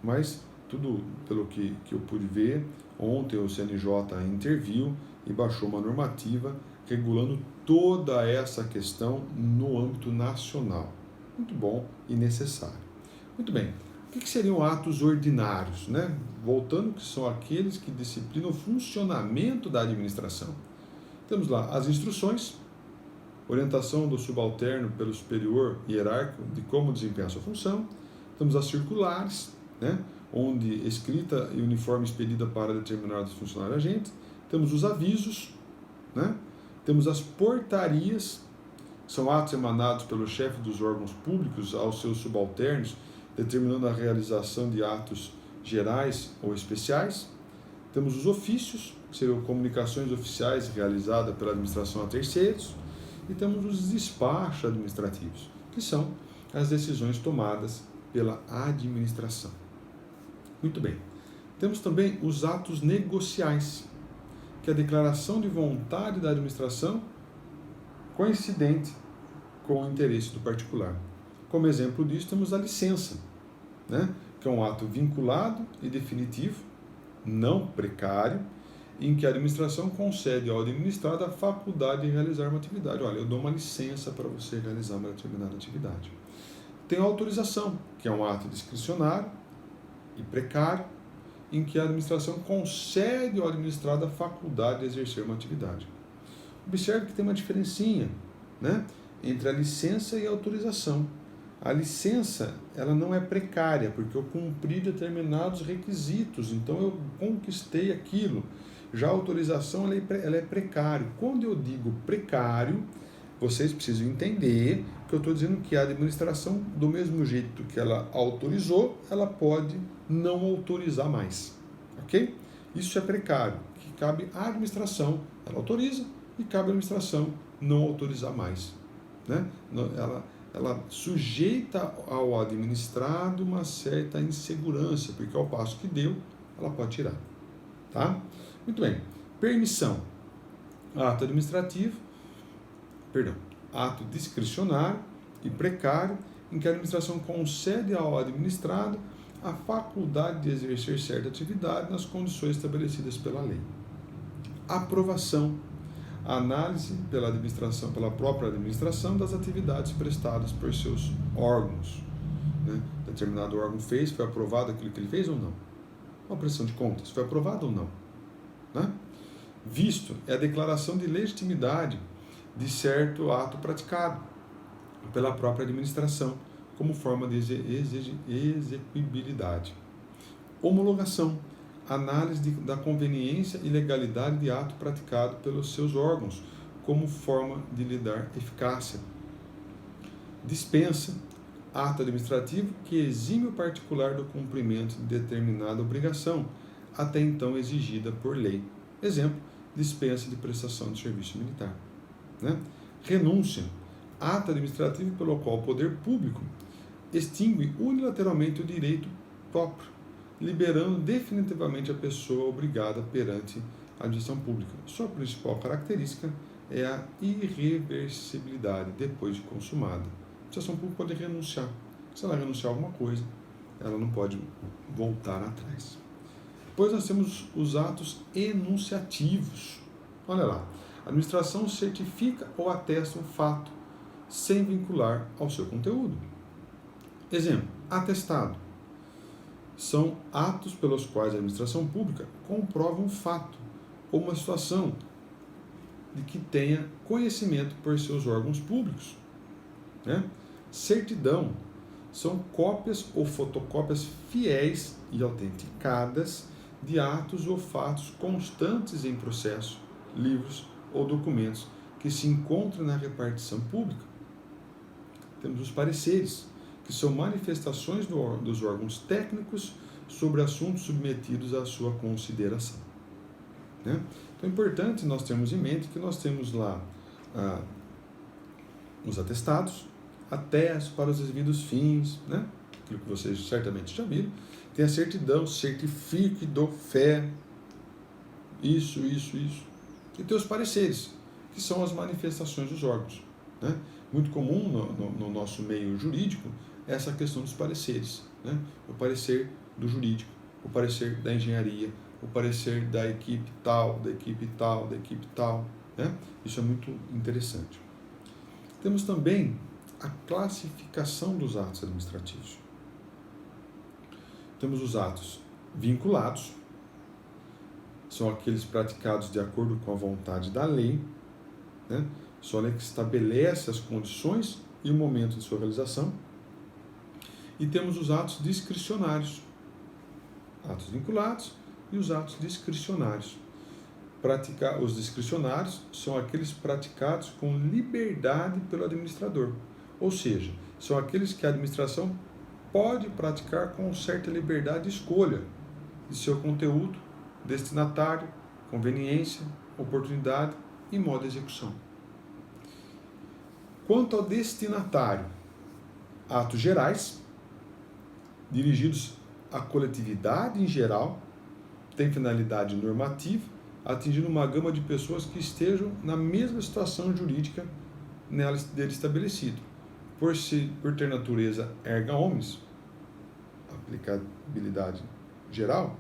Mas, tudo pelo que eu pude ver, ontem o CNJ interviu e baixou uma normativa regulando toda essa questão no âmbito nacional. Muito bom e necessário. Muito bem. O que seriam atos ordinários, né? Voltando, que são aqueles que disciplinam o funcionamento da administração. Temos lá as instruções, orientação do subalterno pelo superior hierárquico de como desempenhar a sua função. Temos as circulares, né, onde escrita e uniforme expedida para determinados funcionários agentes. Temos os avisos, né? Temos as portarias, que são atos emanados pelo chefe dos órgãos públicos aos seus subalternos, determinando a realização de atos gerais ou especiais. Temos os ofícios, que seriam comunicações oficiais realizadas pela administração a terceiros. E temos os despachos administrativos, que são as decisões tomadas pela administração. Muito bem. Temos também os atos negociais, que é a declaração de vontade da administração coincidente com o interesse do particular. Como exemplo disso, temos a licença, né, que é um ato vinculado e definitivo, não precário, em que a administração concede ao administrado a faculdade de realizar uma atividade. Olha, eu dou uma licença para você realizar uma determinada atividade. Tem a autorização, que é um ato discricionário e precário, em que a administração concede ao administrado a faculdade de exercer uma atividade. Observe que tem uma diferencinha, né, entre a licença e a autorização. A licença, ela não é precária, porque eu cumpri determinados requisitos, então eu conquistei aquilo. Já a autorização, ela é precária. Quando eu digo precário, vocês precisam entender que eu estou dizendo que a administração, do mesmo jeito que ela autorizou, ela pode não autorizar mais. Ok? Isso é precário, que cabe à administração, ela autoriza, e cabe à administração não autorizar mais. Né? Ela sujeita ao administrado uma certa insegurança, porque ao passo que deu, ela pode tirar. Tá? Muito bem. Permissão. Ato administrativo, ato discricionário e precário, em que a administração concede ao administrado a faculdade de exercer certa atividade nas condições estabelecidas pela lei. Aprovação. A análise pela própria administração das atividades prestadas por seus órgãos. Né? Determinado órgão fez, foi aprovado aquilo que ele fez ou não? Uma prestação de contas, foi aprovado ou não? Né? Visto é a declaração de legitimidade de certo ato praticado pela própria administração, como forma de exequibilidade. Homologação. Análise da conveniência e legalidade de ato praticado pelos seus órgãos, como forma de lhe dar eficácia. Dispensa. Ato administrativo que exime o particular do cumprimento de determinada obrigação, até então exigida por lei. Exemplo, dispensa de prestação de serviço militar. Né? Renúncia. Ato administrativo pelo qual o poder público extingue unilateralmente o direito próprio, liberando definitivamente a pessoa obrigada perante a administração pública. Sua principal característica é a irreversibilidade depois de consumada. A administração pública pode renunciar. Se ela renunciar a alguma coisa, ela não pode voltar atrás. Depois nós temos os atos enunciativos. Olha lá. A administração certifica ou atesta um fato sem vincular ao seu conteúdo. Exemplo, atestado. São atos pelos quais a administração pública comprova um fato ou uma situação de que tenha conhecimento por seus órgãos públicos. Né? Certidão. São cópias ou fotocópias fiéis e autenticadas de atos ou fatos constantes em processo, livros ou documentos que se encontram na repartição pública. Temos os pareceres, que são manifestações dos órgãos técnicos sobre assuntos submetidos à sua consideração. Né? Então é importante nós termos em mente que nós temos lá os atestados, atestos para os devidos fins, né? Aquilo que vocês certamente já viram. Tem a certidão, certifique, dou fé, isso. E tem os pareceres, que são as manifestações dos órgãos. Né? Muito comum no nosso meio jurídico essa questão dos pareceres. Né? O parecer do jurídico, o parecer da engenharia, o parecer da equipe tal, da equipe tal, da equipe tal. Né? Isso é muito interessante. Temos também a classificação dos atos administrativos. Temos os atos vinculados, são aqueles praticados de acordo com a vontade da lei. Né? são a lei que estabelece as condições e o momento de sua realização. E temos os atos discricionários, atos vinculados e os atos discricionários. Os discricionários são aqueles praticados com liberdade pelo administrador, ou seja, são aqueles que a administração pode praticar com certa liberdade de escolha de seu conteúdo, destinatário, conveniência, oportunidade e modo de execução. Quanto ao destinatário, atos gerais, dirigidos à coletividade em geral, têm finalidade normativa, atingindo uma gama de pessoas que estejam na mesma situação jurídica dele estabelecido. Por ter natureza erga omnes, aplicabilidade geral,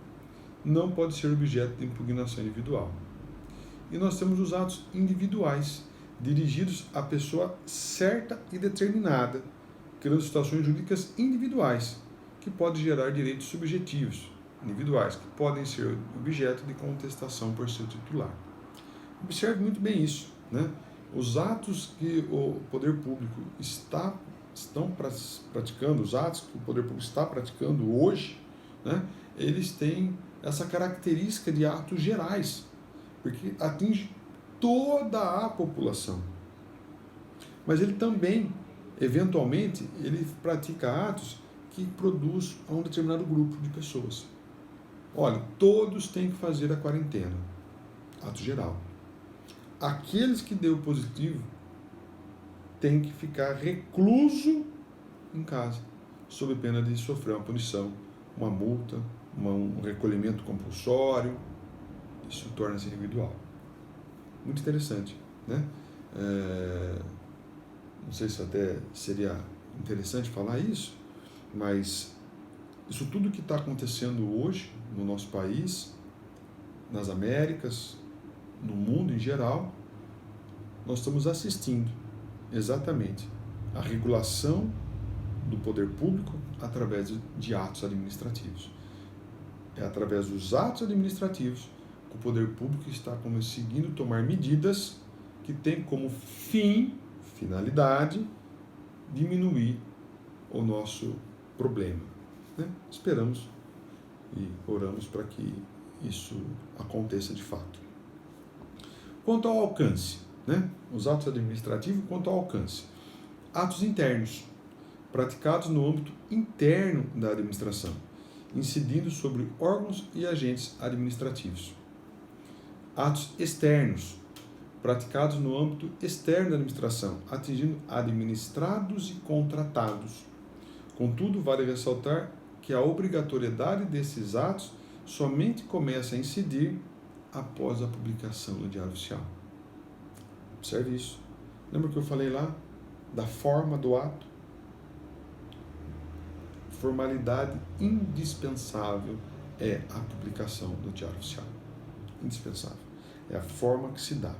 não pode ser objeto de impugnação individual. E nós temos os atos individuais, dirigidos à pessoa certa e determinada, criando situações jurídicas individuais, que podem gerar direitos subjetivos, individuais, que podem ser objeto de contestação por seu titular. Observe muito bem isso, né? Os atos que o poder público estão praticando, os atos que o poder público está praticando hoje, né, eles têm essa característica de atos gerais, porque atinge toda a população. Mas ele também, eventualmente, ele pratica atos que produz a um determinado grupo de pessoas. Olha, todos têm que fazer a quarentena, ato geral. Aqueles que deu positivo têm que ficar recluso em casa, sob pena de sofrer uma punição, uma multa, um recolhimento compulsório. Isso torna-se individual. Muito interessante, né? Não sei se até seria interessante falar isso, mas isso tudo que está acontecendo hoje no nosso país, nas Américas, no mundo em geral, nós estamos assistindo exatamente a regulação do poder público através de atos administrativos. É através dos atos administrativos que o poder público está conseguindo tomar medidas que têm como finalidade, diminuir o nosso problema, né? Esperamos e oramos para que isso aconteça de fato. Quanto ao alcance, né? Os atos administrativos, quanto ao alcance. Atos internos, praticados no âmbito interno da administração, incidindo sobre órgãos e agentes administrativos. Atos externos, praticados no âmbito externo da administração, atingindo administrados e contratados. Contudo, vale ressaltar que a obrigatoriedade desses atos somente começa a incidir após a publicação no Diário Oficial. Observe isso. Lembra que eu falei lá da forma do ato? Formalidade indispensável é a publicação no Diário Oficial. Indispensável. É a forma que se dá.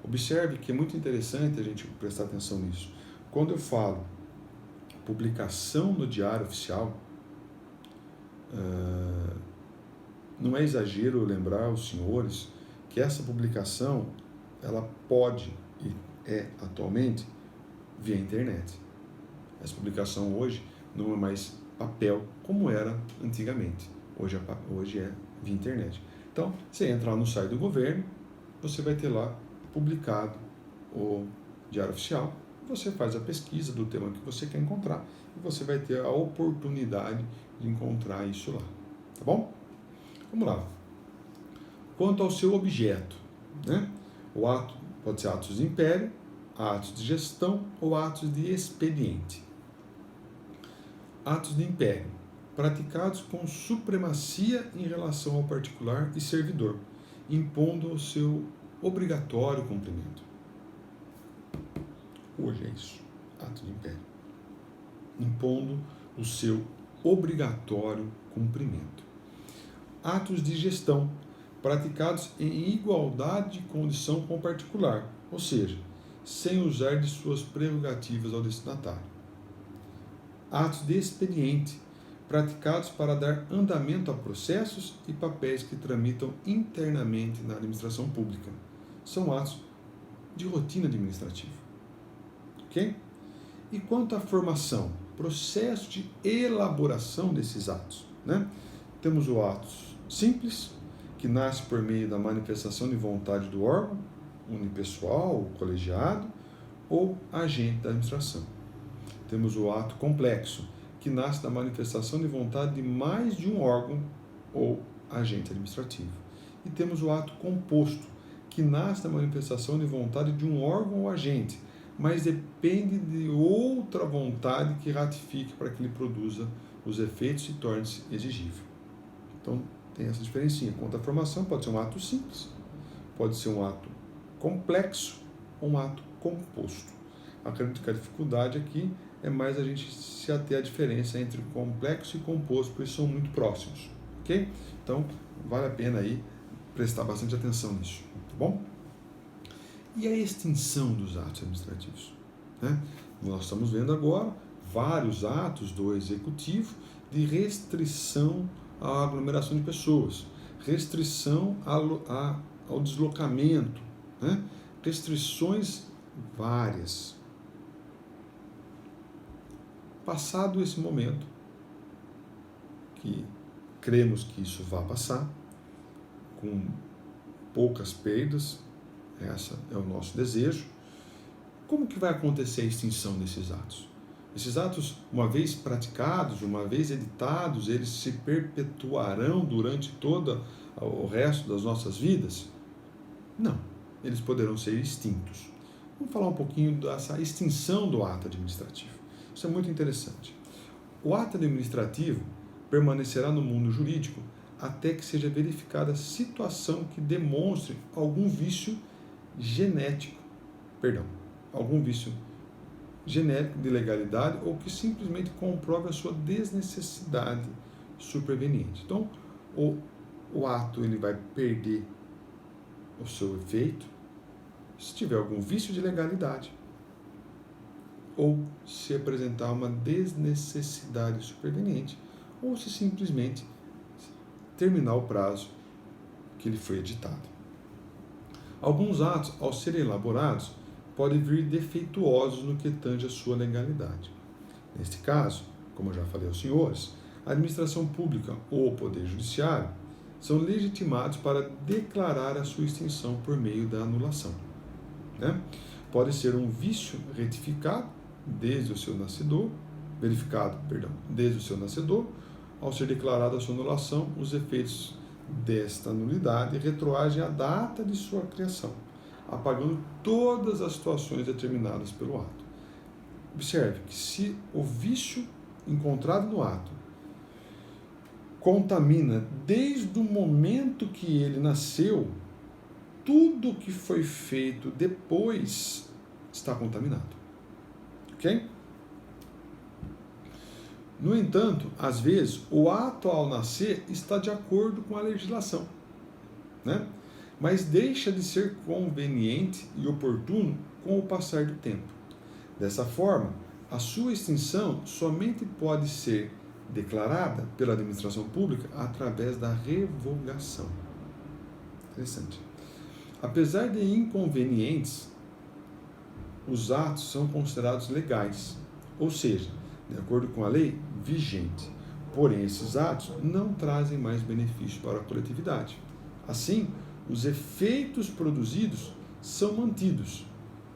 Observe que é muito interessante a gente prestar atenção nisso. Quando eu falo publicação no Diário Oficial, não é exagero lembrar os senhores que essa publicação ela pode e é atualmente via internet. Essa publicação hoje não é mais papel como era antigamente. Hoje é via internet. Então, você entrar no site do governo, você vai ter lá publicado o Diário Oficial, você faz a pesquisa do tema que você quer encontrar e você vai ter a oportunidade de encontrar isso lá. Tá bom? Vamos lá. Quanto ao seu objeto, né? O ato pode ser atos de império, atos de gestão ou atos de expediente. Atos de império, praticados com supremacia em relação ao particular e servidor, impondo o seu obrigatório cumprimento. Hoje é isso, ato de império. Impondo o seu obrigatório cumprimento. Atos de gestão, praticados em igualdade de condição com o particular, ou seja, sem usar de suas prerrogativas ao destinatário. Atos de expediente, praticados para dar andamento a processos e papéis que tramitam internamente na administração pública. São atos de rotina administrativa. Ok? E quanto à formação, processo de elaboração desses atos, né? Temos o ato simples, que nasce por meio da manifestação de vontade do órgão, unipessoal, colegiado, ou agente da administração. Temos o ato complexo, que nasce da manifestação de vontade de mais de um órgão ou agente administrativo. E temos o ato composto, que nasce da manifestação de vontade de um órgão ou agente, mas depende de outra vontade que ratifique para que ele produza os efeitos e torne-se exigível. Então, tem essa diferencinha. Quanto à formação, pode ser um ato simples, pode ser um ato complexo ou um ato composto. Acredito que a dificuldade aqui é mais a gente se ater à diferença entre complexo e composto, porque são muito próximos, ok? Então, vale a pena aí prestar bastante atenção nisso, tá bom? E a extinção dos atos administrativos, né? Nós estamos vendo agora vários atos do Executivo de restrição à aglomeração de pessoas, restrição ao deslocamento, né? Restrições várias. Passado esse momento, que cremos que isso vai passar, com poucas perdas, esse é o nosso desejo, como que vai acontecer a extinção desses atos? Esses atos, uma vez praticados, uma vez editados, eles se perpetuarão durante todo o resto das nossas vidas? Não, eles poderão ser extintos. Vamos falar um pouquinho dessa extinção do ato administrativo. Isso é muito interessante. O ato administrativo permanecerá no mundo jurídico até que seja verificada situação que demonstre algum vício genético de legalidade ou que simplesmente comprove a sua desnecessidade superveniente. Então, o ato ele vai perder o seu efeito se tiver algum vício de legalidade ou se apresentar uma desnecessidade superveniente ou se simplesmente terminar o prazo que ele foi editado. Alguns atos, ao serem elaborados, podem vir defeituosos no que tange a sua legalidade. Neste caso, como eu já falei aos senhores, a administração pública ou o Poder Judiciário são legitimados para declarar a sua extinção por meio da anulação, né? Pode ser um vício verificado desde o seu nascedor, ao ser declarada a sua anulação, os efeitos desta nulidade retroagem à data de sua criação, apagando todas as situações determinadas pelo ato. Observe que se o vício encontrado no ato contamina desde o momento que ele nasceu, tudo que foi feito depois está contaminado. Ok? No entanto, às vezes, o ato ao nascer está de acordo com a legislação, né? Mas deixa de ser conveniente e oportuno com o passar do tempo. Dessa forma, a sua extinção somente pode ser declarada pela administração pública através da revogação. Interessante. Apesar de inconvenientes, os atos são considerados legais, ou seja, de acordo com a lei vigente. Porém, esses atos não trazem mais benefício para a coletividade. Assim, os efeitos produzidos são mantidos,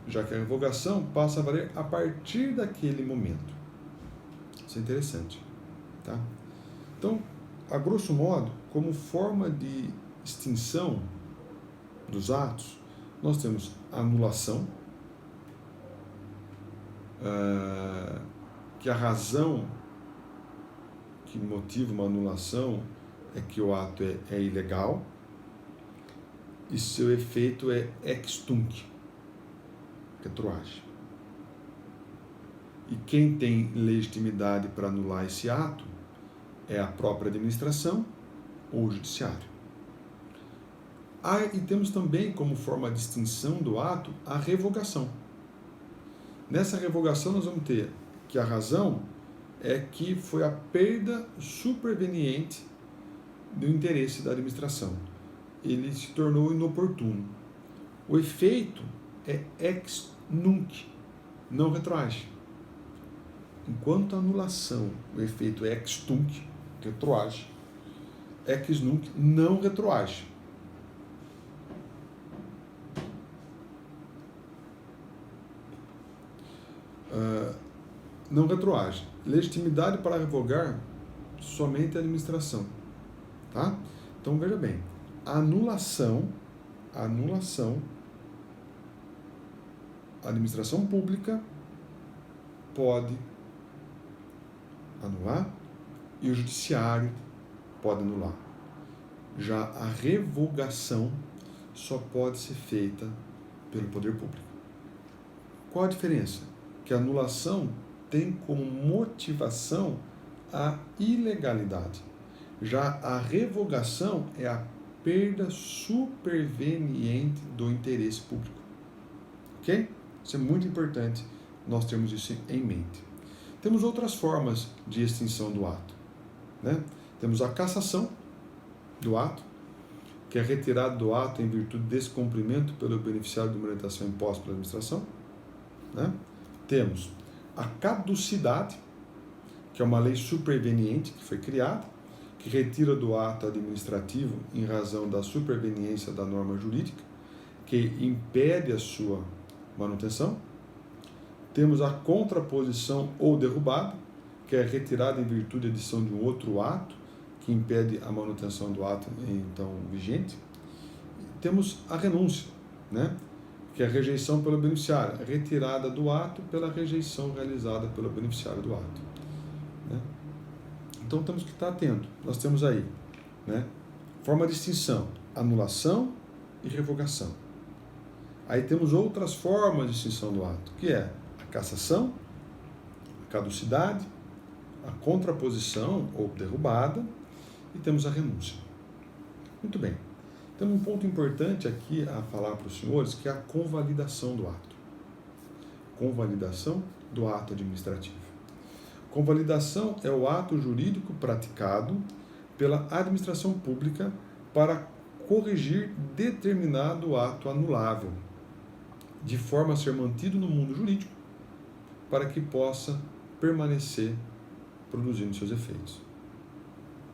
já que a revogação passa a valer a partir daquele momento. Isso é interessante, tá? Então, a grosso modo, como forma de extinção dos atos, nós temos a anulação, que a razão que motiva uma anulação é que o ato é ilegal e seu efeito é ex tunc, retroage. E quem tem legitimidade para anular esse ato é a própria administração ou o judiciário. E temos também como forma de extinção do ato a revogação. Nessa revogação nós vamos ter que a razão é que foi a perda superveniente do interesse da administração. Ele se tornou inoportuno. O efeito é ex nunc, não retroage. Enquanto a anulação, o efeito é ex tunc, retroage, ex nunc não retroage. Não retroage. Legitimidade para revogar somente a administração. Tá? Então, veja bem, a anulação, a administração pública pode anular e o judiciário pode anular. Já a revogação só pode ser feita pelo poder público. Qual a diferença? Que a anulação tem como motivação a ilegalidade. Já a revogação é a perda superveniente do interesse público. Ok? Isso é muito importante nós termos isso em mente. Temos outras formas de extinção do ato, né? Temos a cassação do ato, que é retirado do ato em virtude de descumprimento pelo beneficiário de uma orientação imposta pela administração, né? Temos a caducidade, que é uma lei superveniente que foi criada, que retira do ato administrativo em razão da superveniência da norma jurídica, que impede a sua manutenção. Temos a contraposição ou derrubada, que é retirada em virtude da edição de um outro ato, que impede a manutenção do ato então vigente. Temos a renúncia, né? Que é a rejeição pelo beneficiário, a retirada do ato pela rejeição realizada pelo beneficiário do ato, né? Então temos que estar atento. Nós temos aí, né, forma de extinção, anulação e revogação. Aí temos outras formas de extinção do ato, que é a cassação, a caducidade, a contraposição ou derrubada, e temos a renúncia. Muito bem. Temos um ponto importante aqui a falar para os senhores, que é a convalidação do ato. Convalidação do ato administrativo. Convalidação é o ato jurídico praticado pela administração pública para corrigir determinado ato anulável, de forma a ser mantido no mundo jurídico, para que possa permanecer produzindo seus efeitos.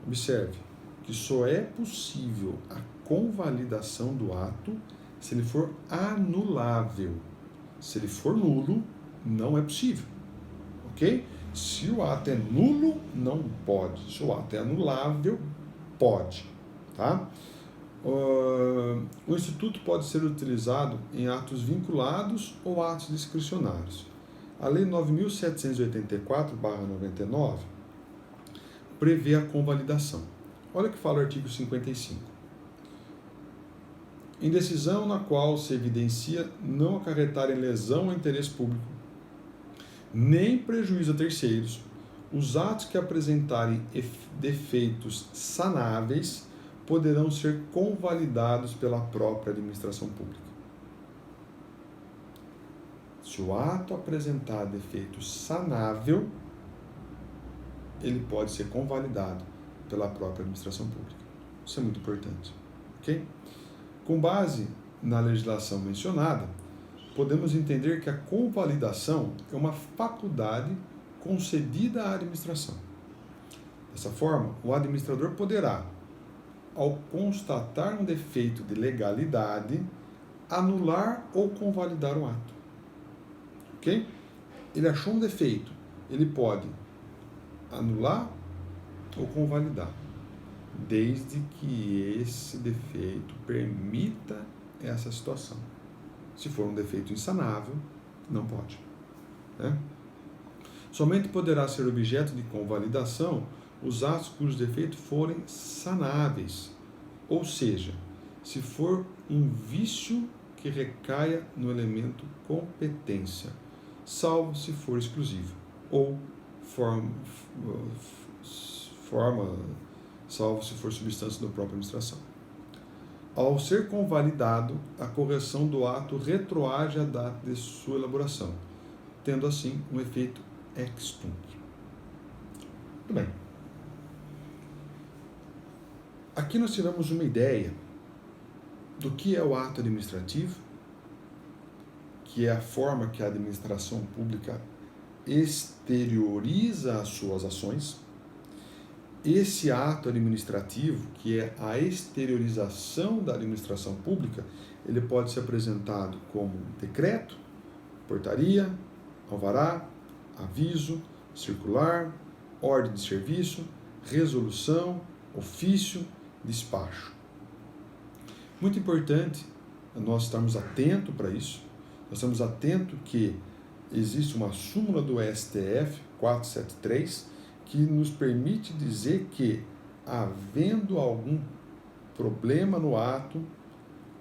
Observe que só é possível a convalidação do ato se ele for anulável. Se ele for nulo, não é possível. Ok? Se o ato é nulo, não pode. Se o ato é anulável, pode. Tá? O Instituto pode ser utilizado em atos vinculados ou atos discricionários. A Lei 9.784/99 prevê a convalidação. Olha o que fala o artigo 55. Em decisão na qual se evidencia não acarretar em lesão ao interesse público, nem prejuízo a terceiros, os atos que apresentarem defeitos sanáveis poderão ser convalidados pela própria administração pública. Se o ato apresentar defeito sanável, ele pode ser convalidado pela própria administração pública. Isso é muito importante. Ok? Com base na legislação mencionada, podemos entender que a convalidação é uma faculdade concedida à administração. Dessa forma, o administrador poderá, ao constatar um defeito de legalidade, anular ou convalidar o ato. Ok? Ele achou um defeito, ele pode anular ou convalidar, desde que esse defeito permita essa situação. Se for um defeito insanável, não pode, né? Somente poderá ser objeto de convalidação os atos cujos defeitos forem sanáveis, ou seja, se for um vício que recaia no elemento competência, salvo se for exclusivo, ou salvo se for substância da própria administração. Ao ser convalidado, a correção do ato retroage à data de sua elaboração, tendo assim um efeito ex tunc. Muito bem. Aqui nós tivemos uma ideia do que é o ato administrativo, que é a forma que a administração pública exterioriza as suas ações. Esse ato administrativo, que é a exteriorização da administração pública, ele pode ser apresentado como decreto, portaria, alvará, aviso, circular, ordem de serviço, resolução, ofício, despacho. Muito importante nós estarmos atentos para isso. Nós estamos atentos que existe uma súmula do STF 473 que nos permite dizer que, havendo algum problema no ato,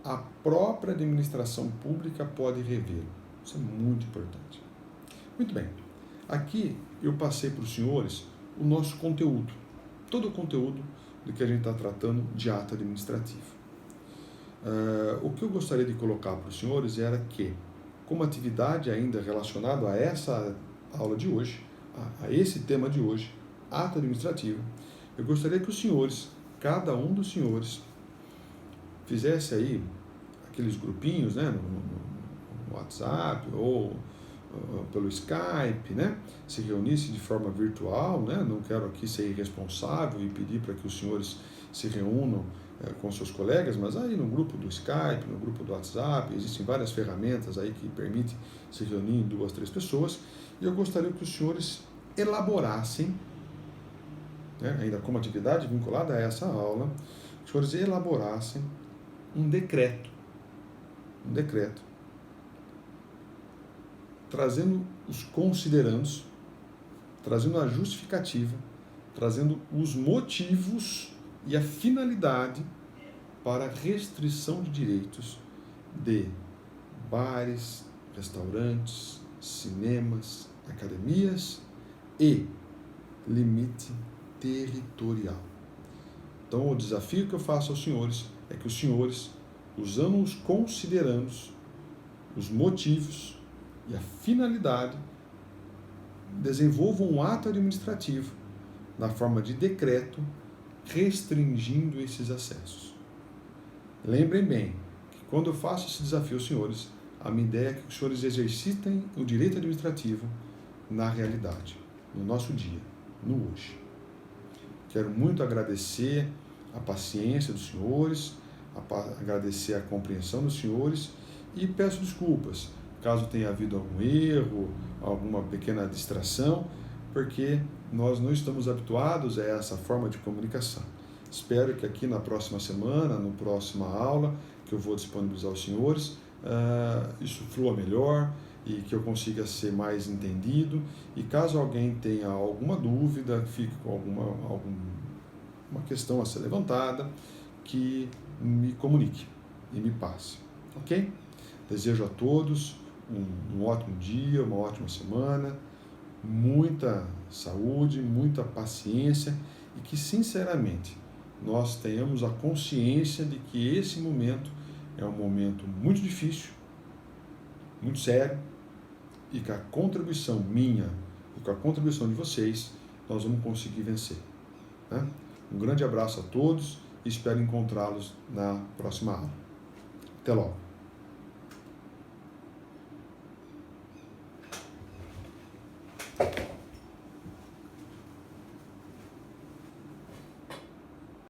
a própria administração pública pode revê-lo. Isso é muito importante. Muito bem. Aqui eu passei para os senhores o nosso conteúdo, todo o conteúdo do que a gente está tratando de ato administrativo. O que eu gostaria de colocar para os senhores era que, como atividade ainda relacionada a essa aula de hoje, a esse tema de hoje, ato administrativo, eu gostaria que os senhores, cada um dos senhores, fizesse aí aqueles grupinhos, né, no WhatsApp ou pelo Skype, né, se reunisse de forma virtual, né, não quero aqui ser irresponsável e pedir para que os senhores se reúnam com seus colegas, mas aí no grupo do Skype, no grupo do WhatsApp, existem várias ferramentas aí que permitem se reunir em 2, 3 pessoas, e eu gostaria que os senhores elaborassem, né, ainda como atividade vinculada a essa aula, os senhores elaborassem um decreto, trazendo os considerandos, trazendo a justificativa, trazendo os motivos e a finalidade para a restrição de direitos de bares, restaurantes, cinemas, academias e limite territorial. Então, o desafio que eu faço aos senhores é que os senhores, usando os considerandos, os motivos e a finalidade, desenvolvam um ato administrativo na forma de decreto, restringindo esses acessos. Lembrem bem que quando eu faço esse desafio aos senhores, a minha ideia é que os senhores exercitem o direito administrativo na realidade, no nosso dia, no hoje. Quero muito agradecer a paciência dos senhores, agradecer a compreensão dos senhores e peço desculpas caso tenha havido algum erro, alguma pequena distração, porque nós não estamos habituados a essa forma de comunicação. Espero que aqui na próxima semana, na próxima aula, que eu vou disponibilizar aos senhores, isso flua melhor e que eu consiga ser mais entendido. E caso alguém tenha alguma dúvida, fique com alguma questão a ser levantada, que me comunique e me passe. Ok? Desejo a todos um ótimo dia, uma ótima semana, muita saúde, muita paciência e que, sinceramente, nós tenhamos a consciência de que esse momento é um momento muito difícil, muito sério, e que a contribuição minha e com a contribuição de vocês, nós vamos conseguir vencer. Né? Um grande abraço a todos e espero encontrá-los na próxima aula. Até logo.